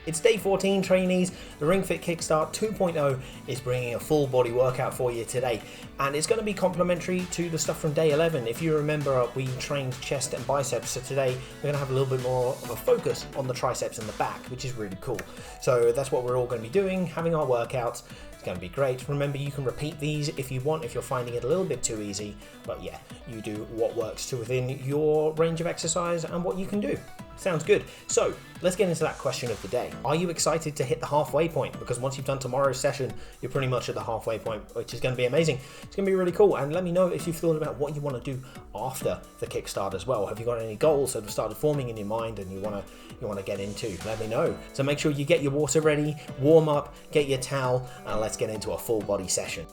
It's day 14, trainees. The Ring Fit Kickstart 2.0 is bringing a full body workout for you today, and it's going to be complementary to the stuff from day 11. If you remember, we trained chest and biceps, so today we're going to have a little bit more of a focus on the triceps and the back, which is really cool. So that's what we're all going to be doing, having our workouts. It's going to be great. Remember, you can repeat these if you want, if you're finding it a little bit too easy, but yeah, you do what works to within your range of exercise and what you can do. Sounds good. So let's get into that question of the day. Are you excited to hit the halfway point? Because once you've done tomorrow's session, you're pretty much at the halfway point, which is going to be amazing. It's going to be really cool. And let me know if you've thought about what you want to do after the kickstart as well. Have you got any goals that have started forming in your mind and you want to get into? Let me know. So make sure you get your water ready, warm up, get your towel, and let's get into a full body session.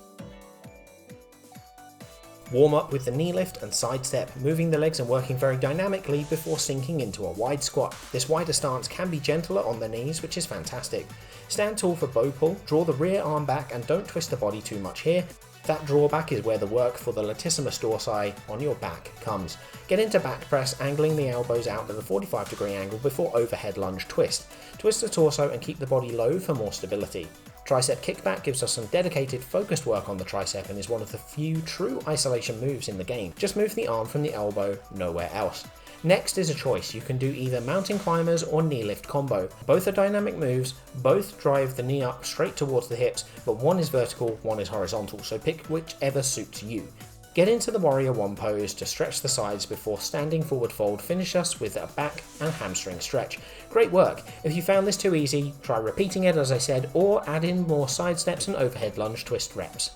Warm up with the knee lift and side step, moving the legs and working very dynamically before sinking into a wide squat. This wider stance can be gentler on the knees, which is fantastic. Stand tall for bow pull, draw the rear arm back and don't twist the body too much here. That drawback is where the work for the latissimus dorsi on your back comes. Get into back press, angling the elbows out at a 45-degree angle before overhead lunge twist. Twist the torso and keep the body low for more stability. Tricep kickback gives us some dedicated, focused work on the tricep and is one of the few true isolation moves in the game. Just move the arm from the elbow, nowhere else. Next is a choice. You can do either mountain climbers or knee lift combo. Both are dynamic moves, both drive the knee up straight towards the hips, but one is vertical, one is horizontal, so pick whichever suits you. Get into the warrior one pose to stretch the sides before standing forward fold. Finish us with a back and hamstring stretch. Great work. If you found this too easy, try repeating it as I said, or add in more side steps and overhead lunge twist reps.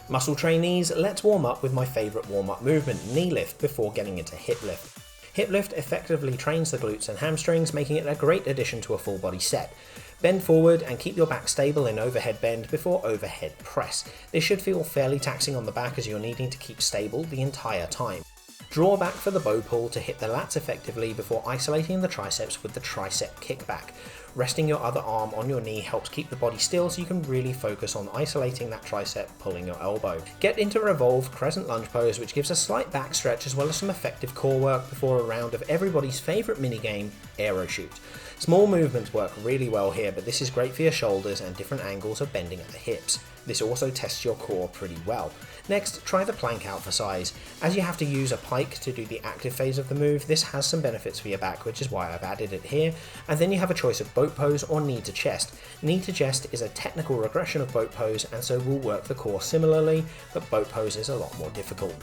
Muscle trainees, let's warm up with my favourite warm-up movement, knee lift, before getting into hip lift. Hip lift effectively trains the glutes and hamstrings, making it a great addition to a full body set. Bend forward and keep your back stable in overhead bend before overhead press. This should feel fairly taxing on the back as you're needing to keep stable the entire time. Draw back for the bow pull to hit the lats effectively before isolating the triceps with the tricep kickback. Resting your other arm on your knee helps keep the body still so you can really focus on isolating that tricep, pulling your elbow. Get into revolve crescent lunge pose, which gives a slight back stretch as well as some effective core work before a round of everybody's favourite minigame, aero shoot. Small movements work really well here, but this is great for your shoulders and different angles of bending at the hips. This also tests your core pretty well. Next, try the plank out for size. As you have to use a pike to do the active phase of the move, this has some benefits for your back, which is why I've added it here. And then you have a choice of boat pose or knee to chest. Knee to chest is a technical regression of boat pose and so will work the core similarly, but boat pose is a lot more difficult.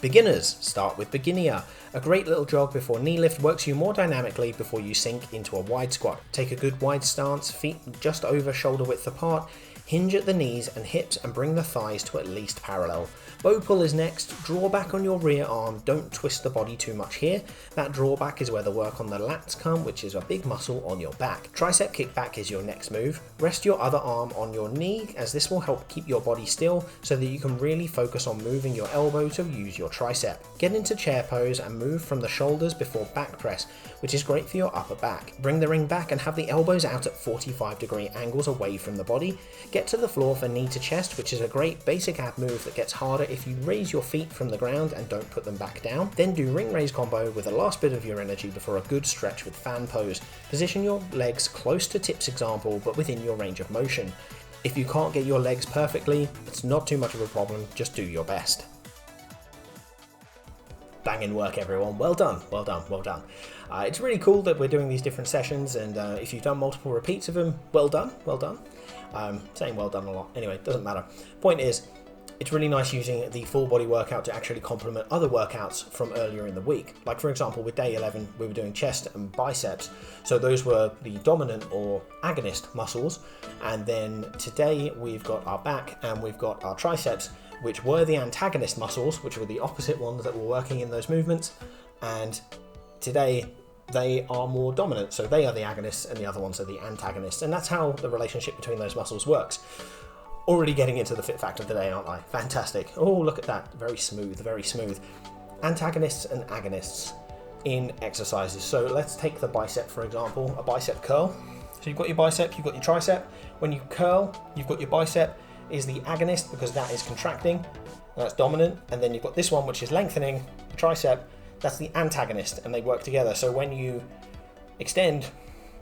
Beginners, start with beginner. A great little jog before knee lift works you more dynamically before you sink into a wide squat. Take a good wide stance, feet just over shoulder width apart, hinge at the knees and hips and bring the thighs to at least parallel. Bow pull is next. Draw back on your rear arm, don't twist the body too much here. That drawback is where the work on the lats come, which is a big muscle on your back. Tricep kickback is your next move. Rest your other arm on your knee as this will help keep your body still so that you can really focus on moving your elbow to use your tricep. Get into chair pose and move from the shoulders before back press, which is great for your upper back. Bring the ring back and have the elbows out at 45-degree angles away from the body. Get to the floor for knee to chest, which is a great basic ab move that gets harder if you raise your feet from the ground and don't put them back down. Then do ring raise combo with the last bit of your energy before a good stretch with fan pose. Position your legs close to Tip's example but within your range of motion. If you can't get your legs perfectly, it's not too much of a problem, just do your best. Banging work everyone, well done, well done, well done. It's really cool that we're doing these different sessions and if you've done multiple repeats of them, well done, well done. Saying well done a lot, anyway, it doesn't matter. Point is, it's really nice using the full body workout to actually complement other workouts from earlier in the week. Like for example, with day 11, we were doing chest and biceps. So those were the dominant or agonist muscles. And then today we've got our back and we've got our triceps, which were the antagonist muscles, which were the opposite ones that were working in those movements. And today they are more dominant. So they are the agonists and the other ones are the antagonists. And that's how the relationship between those muscles works. Already getting into the fit fact of the day, aren't I? Fantastic. Oh, look at that. Very smooth, very smooth. Antagonists and agonists in exercises. So let's take the bicep, for example, a bicep curl. So you've got your bicep, you've got your tricep. When you curl, you've got your bicep is the agonist because that is contracting. That's dominant. And then you've got this one, which is lengthening, the tricep. That's the antagonist, and they work together. So when you extend,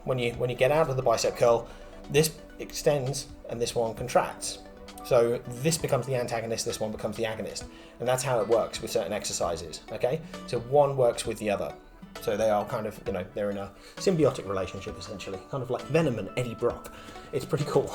when you get out of the bicep curl, this extends and this one contracts. So this becomes the antagonist, this one becomes the agonist. And that's how it works with certain exercises, okay? So one works with the other. So they are kind of, they're in a symbiotic relationship essentially, kind of like Venom and Eddie Brock. It's pretty cool.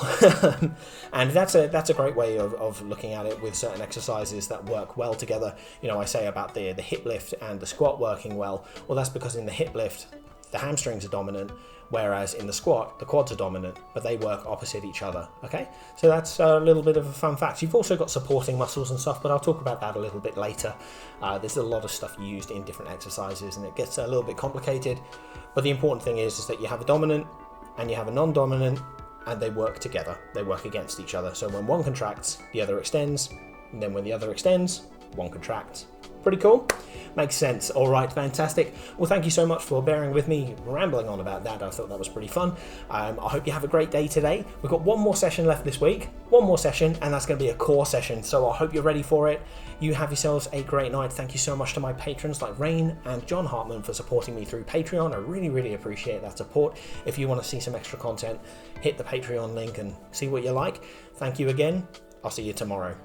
And that's a great way of looking at it with certain exercises that work well together. I say about the hip lift and the squat working well. Well, that's because in the hip lift, the hamstrings are dominant, whereas in the squat, the quads are dominant, but they work opposite each other, okay? So that's a little bit of a fun fact. You've also got supporting muscles and stuff, but I'll talk about that a little bit later. There's a lot of stuff used in different exercises, and it gets a little bit complicated, but the important thing is that you have a dominant and you have a non-dominant, and they work together. They work against each other. So when one contracts, the other extends, and then when the other extends, one contracts. Pretty cool? Makes sense. All right, fantastic. Well, thank you so much for bearing with me rambling on about that. I thought that was pretty fun. I hope you have a great day today. We've got one more session left this week, one more session, and that's going to be a core session. So I hope you're ready for it. You have yourselves a great night. Thank you so much to my patrons like Rain and John Hartman for supporting me through Patreon. I really, really appreciate that support. If you want to see some extra content, hit the Patreon link and see what you like. Thank you again. I'll see you tomorrow.